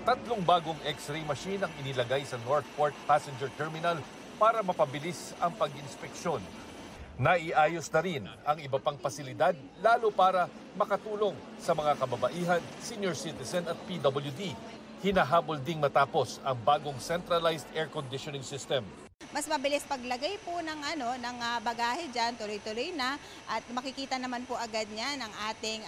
Tatlong bagong X-ray machine ang inilagay sa Northport Passenger Terminal para mapabilis ang pag-inspeksyon. Naiayos na rin ang iba pang pasilidad lalo para makatulong sa mga kababaihan, senior citizen at PWD. Hinahabol ding matapos ang bagong centralized air conditioning system. Mas mabilis paglagay po ng bagahe diyan, tuloy-tuloy na at makikita naman po agad niya ng ating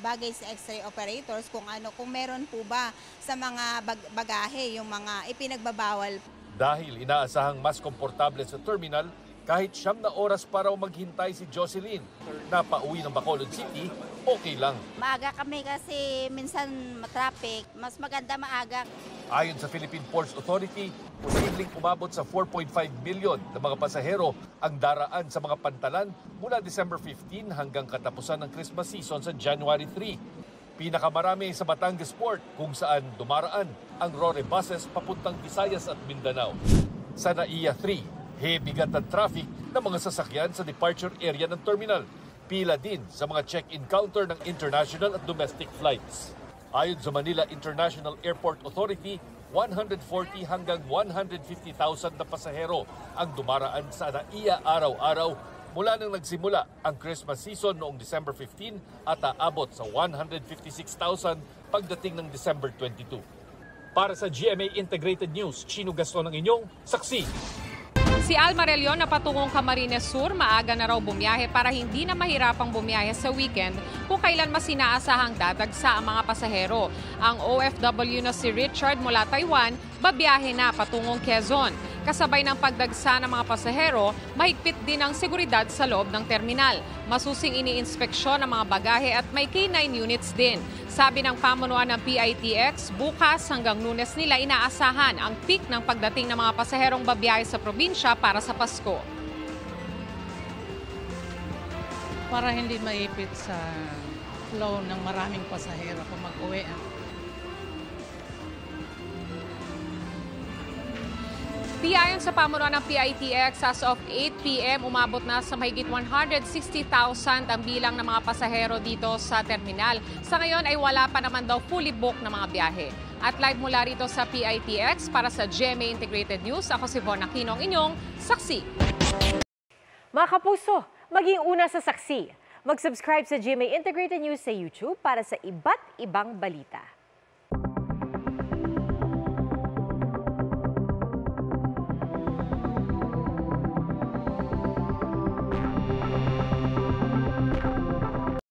bagay sa X-ray operators kung meron po ba sa mga bagahe yung mga ipinagbabawal. Dahil inaasahang mas komportable sa terminal, kahit 9 na oras para maghintay si Jocelyn na pauwi ng Bacolod City, okay lang. Maaga kami kasi minsan matraffic, mas maganda maaga. Ayon sa Philippine Ports Authority, posibleng umabot sa 4.5 million na mga pasahero ang daraan sa mga pantalan mula December 15 hanggang katapusan ng Christmas season sa January 3. Pinakamarami sa Batangas Port kung saan dumaraan ang Rore buses papuntang Visayas at Mindanao. Sa NAIA 3, bigat ang traffic ng mga sasakyan sa departure area ng terminal. Pila din sa mga check-in counter ng international at domestic flights. Ayon sa Manila International Airport Authority, 140 hanggang 150,000 na pasahero ang dumaraan sa NAIA araw-araw mula nang nagsimula ang Christmas season noong December 15 at aabot sa 156,000 pagdating ng December 22. Para sa GMA Integrated News, Chino Gaston ang inyong saksi. Si Alma Relion na patungong Camarines Sur, maaga na raw bumiyahe para hindi na mahirapang bumiyahe sa weekend kung kailan mas inaasahang dadagsa ang mga pasahero. Ang OFW na si Richard mula Taiwan, babiyahe na patungong Quezon. Kasabay ng pagdagsa ng mga pasahero, mahigpit din ang seguridad sa loob ng terminal. Masusing iniinspeksyon ang mga bagahe at may K9 units din. Sabi ng pamunuan ng PITX, bukas hanggang Lunes nila inaasahan ang peak ng pagdating ng mga pasaherong babiyahe sa probinsya para sa Pasko. Para hindi maipit sa flow ng maraming pasahero kung mag-uwi. Ayon sa pamunuan ng PITX, as of 8 p.m. umabot na sa mahigit 160,000 ang bilang ng mga pasahero dito sa terminal. Sa ngayon ay wala pa naman daw fully booked na mga biyahe. At live mula rito sa PITX para sa GMA Integrated News, ako si Von Aquino, ang inyong saksi. Mga kapuso, maging una sa saksi. Mag-subscribe sa GMA Integrated News sa YouTube para sa iba't ibang balita.